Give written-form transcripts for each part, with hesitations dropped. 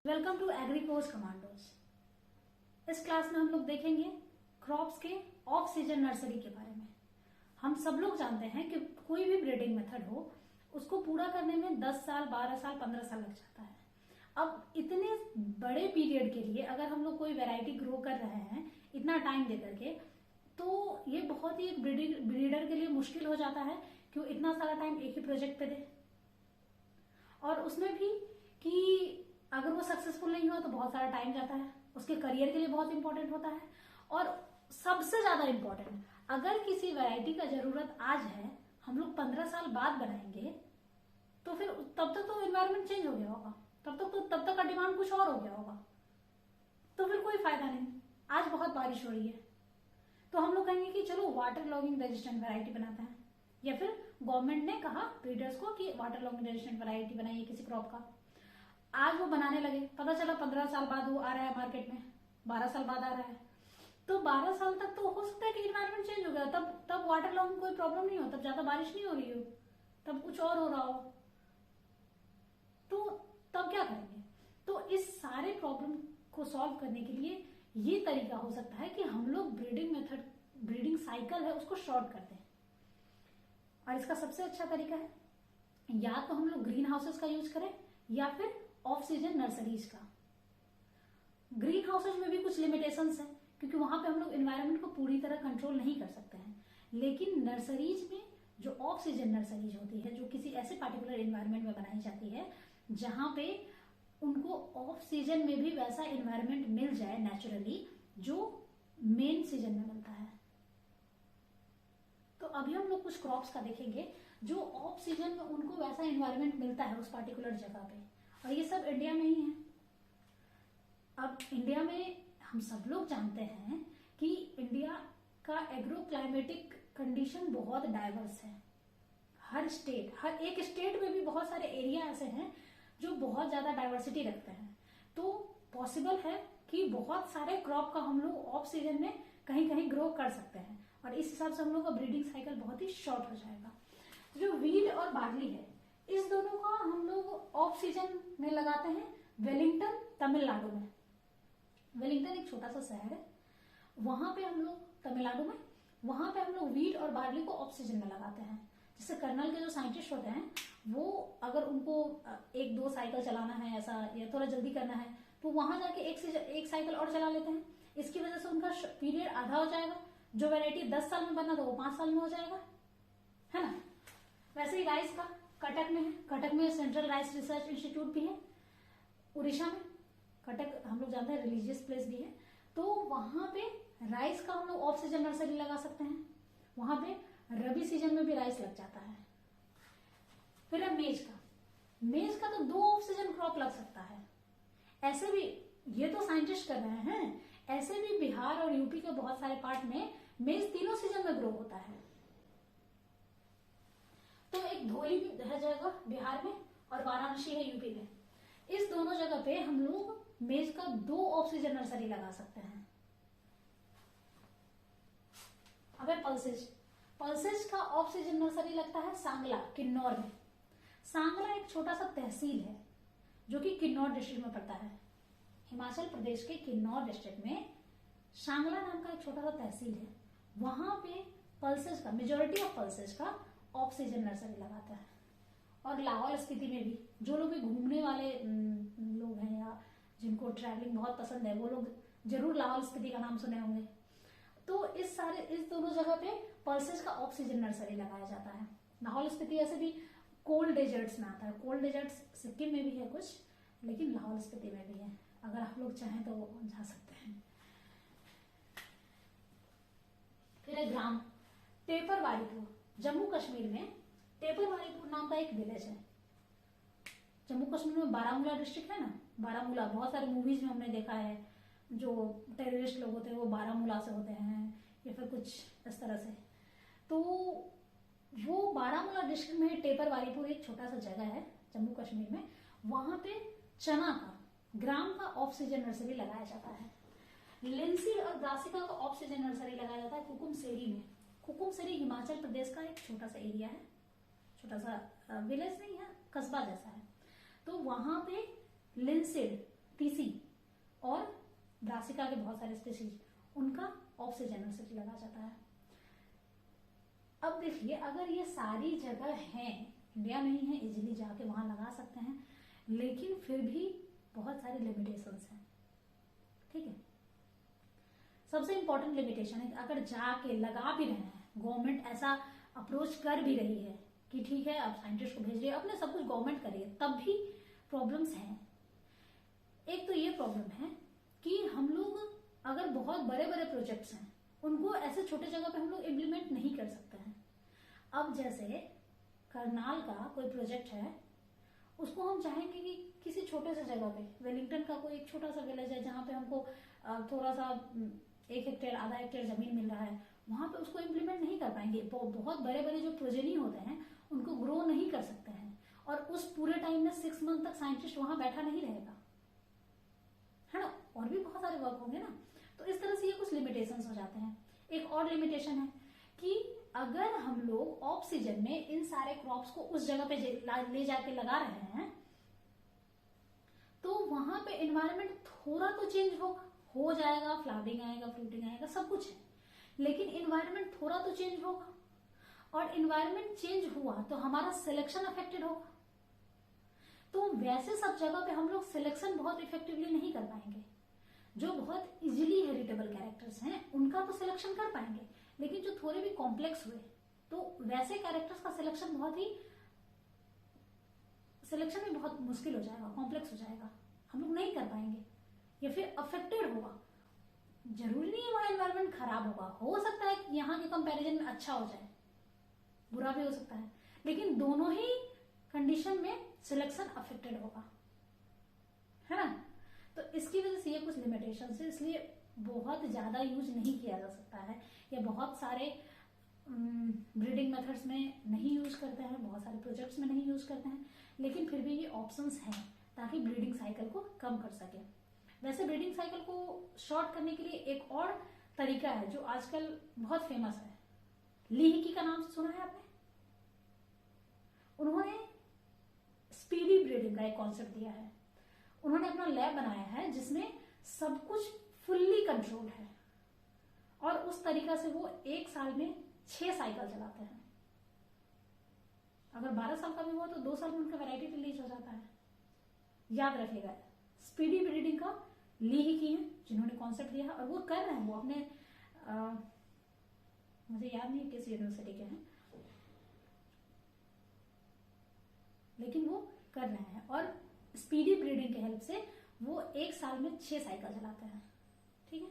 Welcome to agri course commandos. इस class में हम लोग देखेंगे क्रॉप्स के ऑफ सीजन नर्सरी के बारे में। हम सब लोग जानते हैं कि कोई भी ब्रीडिंग मेथड हो उसको पूरा करने में 10 साल, 12 साल, 15 साल लग जाता है। अब इतने बड़े पीरियड के लिए अगर हम लोग कोई वैरायटी ग्रो कर रहे हैं इतना टाइम दे करके, तो ये बहुत ही एक ब्रीडर के लिए मुश्किल हो जाता है कि वो इतना सारा टाइम एक ही प्रोजेक्ट पे दे, और उसमें भी कि अगर वो सक्सेसफुल नहीं हो तो बहुत सारा टाइम जाता है, उसके करियर के लिए बहुत इंपॉर्टेंट होता है। और सबसे ज्यादा इंपॉर्टेंट, अगर किसी वैरायटी का जरूरत आज है, हम लोग 15 साल बाद बनाएंगे, तो फिर तब तक तो एनवायरमेंट चेंज हो गया होगा, तब तक का डिमांड कुछ और हो गया होगा, तो फिर कोई फायदा नहीं। आज बहुत बारिश हो रही है तो हम लोग कहेंगे कि चलो वाटर लॉगिंग रेजिस्टेंट वैरायटी बनाते हैं, या फिर गवर्नमेंट ने कहा ब्रीडर्स को कि वाटर लॉगिंग रेजिस्टेंट वैरायटी बनाइए किसी क्रॉप का। आज वो बनाने लगे, पता चला 15 साल बाद वो आ रहा है मार्केट में, 12 साल बाद आ रहा है, तो 12 साल तक तो हो सकता है कि इन्वायरमेंट चेंज हो गया, तब वाटर लॉगिंग कोई प्रॉब्लम नहीं हो, तब ज्यादा बारिश नहीं हो रही हो, तब कुछ और हो रहा हो, तो तब क्या करेंगे? तो इस सारे प्रॉब्लम को सॉल्व करने के लिए ये तरीका हो सकता है कि हम लोग ब्रीडिंग साइकिल है उसको शॉर्ट कर दें। और इसका सबसे अच्छा तरीका है या तो हम लोग ग्रीन हाउसेस का यूज करें या फिर ऑफ सीजन नर्सरीज का। ग्रीन हाउसेज में भी कुछ लिमिटेशंस हैं क्योंकि वहां पे हम लोग एनवायरनमेंट को पूरी तरह कंट्रोल नहीं कर सकते हैं, लेकिन नर्सरीज में जो ऑफ सीजन नर्सरीज होती है, जो किसी ऐसे पार्टिकुलर एनवायरनमेंट में बनाई जाती है जहां पे उनको ऑफ सीजन में भी वैसा एनवायरनमेंट मिल जाए नेचुरली जो मेन सीजन में मिलता है। तो अभी हम लोग कुछ क्रॉप्स का देखेंगे जो ऑफ सीजन में उनको वैसा एनवायरनमेंट मिलता है उस पार्टिकुलर जगह पे, और ये सब इंडिया में ही है। अब इंडिया में हम सब लोग जानते हैं कि इंडिया का एग्रो क्लाइमेटिक कंडीशन बहुत डाइवर्स है। हर एक स्टेट में भी बहुत सारे एरिया ऐसे हैं जो बहुत ज्यादा डाइवर्सिटी रखते हैं, तो पॉसिबल है कि बहुत सारे क्रॉप का हम लोग ऑफ सीजन में कहीं कहीं ग्रो कर सकते हैं, और इस हिसाब से हम लोग का ब्रीडिंग साइकिल बहुत ही शॉर्ट हो जाएगा। जो वीट और बार्ली है, इस दोनों का हम लोग ऑफ सीजन में लगाते हैं वेलिंगटन, तमिलनाडु में। वेलिंगटन एक छोटा सा शहर है, वहां पे हम लोग तमिलनाडु में, वहां पे हम लोग वीट और बार्ली को ऑफ सीजन में लगाते हैं। जैसे कर्नल के जो साइंटिस्ट होते हैं वो अगर उनको 1-2 साइकिल चलाना है ऐसा, या थोड़ा जल्दी करना है, तो वहां जाके एक साइकिल और चला लेते हैं। इसकी वजह से उनका पीरियड आधा हो जाएगा। जो वैरायटी 10 साल में बनना था वो 5 साल में हो जाएगा, है ना। वैसे ही राइस का कटक में है, कटक में सेंट्रल राइस रिसर्च इंस्टीट्यूट भी है। उड़ीसा में कटक हम लोग जानते हैं रिलीजियस प्लेस भी है, तो वहां पे राइस का हम लोग ऑफ सीजन नर्सरी लगा सकते हैं। वहां पे रबी सीजन में भी राइस लग जाता है। फिर है मेज का तो 2 ऑफ सीजन क्रॉप लग सकता है। ऐसे भी ये तो साइंटिस्ट कर रहे हैं, ऐसे भी बिहार और यूपी के बहुत सारे पार्ट में मेज तीनों सीजन में ग्रो होता है। तो एक धोली भी है जगह बिहार में और वाराणसी है यूपी में, इस दोनों जगह पे हम लोग मेज का 2 ऑफ सीजन नर्सरी लगा सकते हैं। अब है पल्सेज का ऑफ सीजन नर्सरी लगता है सांगला, किन्नौर में। सांगला एक छोटा सा तहसील है जो कि किन्नौर डिस्ट्रिक्ट में पड़ता है। हिमाचल प्रदेश के किन्नौर डिस्ट्रिक्ट में सांगला नाम का एक छोटा सा तहसील है, वहां पे पल्सेज का मेजोरिटी ऑफ पल्सेज का ऑफ सीजन नर्सरी लगाता है। और लाहौल स्पीति में भी जो लोग भी घूमने वाले लोग हैं या जिनको ट्रैवलिंग बहुत पसंद है, वो लोग जरूर लाहौल स्पीति का नाम सुने होंगे। तो इस दोनों जगह पे पल्सेज का ऑफ सीजन नर्सरी लगाया जाता है। लाहौल स्पीति ऐसे भी कोल्ड डेजर्ट्स में आता है, कोल्ड डेजर्ट्स सिक्किम में भी है कुछ, लेकिन लाहौल स्पीति में भी है। अगर आप लोग चाहें तो वो जा सकते हैं। फिर है ग्राम टेपरवारीपुर, जम्मू कश्मीर में टेपरवारीपुर नाम का एक विलेज है। जम्मू कश्मीर में बारामूला डिस्ट्रिक्ट है ना, बारामूला बहुत सारे मूवीज में हमने देखा है, जो टेररिस्ट लोग होते हैं वो बारामूला से होते हैं या फिर कुछ इस तरह से। तो वो बारामूला डिस्ट्रिक्ट में टेपरवारीपुर एक छोटा सा जगह है जम्मू कश्मीर में, वहां पे चना का ग्राम का ऑफ सीजन नर्सरी लगाया जाता है। लिंसी और ब्रासिका का ऑफ सीजन नर्सरी लगाया जाता है कुकुमसेरी में। कुकुमसेरी हिमाचल प्रदेश का एक छोटा सा एरिया है, छोटा सा विलेज नहीं है, कस्बा जैसा है। तो वहां पे लिंसिड ब्रासिका के बहुत सारे स्पीसीज, उनका ऑफ सीजन नर्सरी लगा जाता है। अब देखिए, अगर ये सारी जगह हैं, इंडिया में ही है, इजीली जाके वहां लगा सकते हैं, लेकिन फिर भी बहुत सारे लिमिटेशंस हैं। ठीक है, सबसे इंपॉर्टेंट लिमिटेशन है, अगर जाके लगा भी रहे हैं, गवर्नमेंट ऐसा अप्रोच कर भी रही है कि ठीक है आप साइंटिस्ट को भेज रही है, अपने सब कुछ गवर्नमेंट करिए, तब भी प्रॉब्लम्स हैं। एक तो ये प्रॉब्लम है कि हम लोग अगर बहुत बड़े बड़े प्रोजेक्ट्स हैं, उनको ऐसे छोटे जगह पे हम लोग इम्प्लीमेंट नहीं कर सकते हैं। अब जैसे करनाल का कोई प्रोजेक्ट है, उसको हम चाहेंगे कि किसी छोटे से जगह पे, वेलिंगटन का कोई एक छोटा सा विलेज है जहाँ पे हमको थोड़ा सा 1 हेक्टेयर आधा हेक्टेयर जमीन मिल रहा है, वहां पे उसको इम्प्लीमेंट नहीं कर पाएंगे। बहुत बड़े बड़े जो प्रोजेनी होते हैं उनको ग्रो नहीं कर सकते हैं, और उस पूरे टाइम में 6 मंथ तक साइंटिस्ट वहां बैठा नहीं रहेगा, है ना, और भी बहुत सारे वर्क होंगे ना। तो इस तरह से ये कुछ लिमिटेशंस हो जाते हैं। एक और लिमिटेशन है कि अगर हम लोग ऑफ सीजन में इन सारे क्रॉप्स को उस जगह पे ले जाके लगा रहे हैं, तो वहां पे एनवायरनमेंट थोड़ा तो चेंज होगा, हो जाएगा, फ्लावरिंग आएगा, फ्रूटिंग आएगा, सब कुछ है, लेकिन एनवायरनमेंट थोड़ा तो चेंज होगा, और एनवायरनमेंट चेंज हुआ तो हमारा सिलेक्शन अफेक्टेड होगा। तो वैसे सब जगह पे हम लोग सिलेक्शन बहुत इफेक्टिवली नहीं कर पाएंगे। जो बहुत इजीली हेरिटेबल कैरेक्टर्स हैं उनका तो सिलेक्शन कर पाएंगे, लेकिन जो थोड़े भी कॉम्प्लेक्स हुए, तो वैसे कैरेक्टर्स का सिलेक्शन में बहुत मुश्किल हो जाएगा, कॉम्प्लेक्स हो जाएगा, हम लोग नहीं कर पाएंगे, या फिर अफेक्टेड होगा। जरूरी नहीं है वहां एनवायरनमेंट खराब होगा, हो सकता है कि यहाँ के कंपैरिजन में अच्छा हो जाए, बुरा भी हो सकता है, लेकिन दोनों ही कंडीशन में सिलेक्शन अफेक्टेड होगा, है ना। तो इसकी वजह से ये कुछ लिमिटेशन है, इसलिए बहुत ज्यादा यूज नहीं किया जा सकता है, या बहुत सारे ब्रीडिंग मेथड्स में नहीं यूज करते हैं, बहुत सारे प्रोजेक्ट्स में नहीं यूज करते हैं, लेकिन फिर भी ये ऑप्शंस हैं ताकि ब्रीडिंग साइकिल को कम कर सके। वैसे ब्रीडिंग साइकिल को शॉर्ट करने के लिए एक और तरीका है जो आजकल बहुत फेमस है, ली हिकी का नाम सुना है आपने? उन्होंने स्पीडी ब्रीडिंग का एक कॉन्सेप्ट दिया है। उन्होंने अपना लैब बनाया है जिसमें सब कुछ फुल्ली कंट्रोल है, और उस तरीका से वो 1 साल में 6 साइकिल चलाते हैं। अगर 12 साल का भी हुआ तो 2 साल में उनका वैरायटी रिलीज हो जाता है। याद रखिएगा, स्पीडी ब्रीडिंग का ली हिकी है जिन्होंने कॉन्सेप्ट दिया है, और वो कर रहे हैं, वो अपने मुझे याद नहीं किस यूनिवर्सिटी के हैं, लेकिन वो कर रहे हैं, और स्पीडी ब्रीडिंग के हेल्प से वो 1 साल में 6 साइकिल चलाते हैं। ठीक है,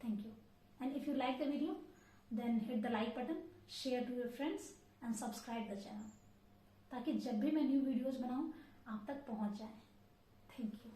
thank you. And if you like the video then hit the like button, share to your friends and subscribe the channel, ताकि जब भी मैं न्यू वीडियोज बनाऊं आप तक पहुंच जाए।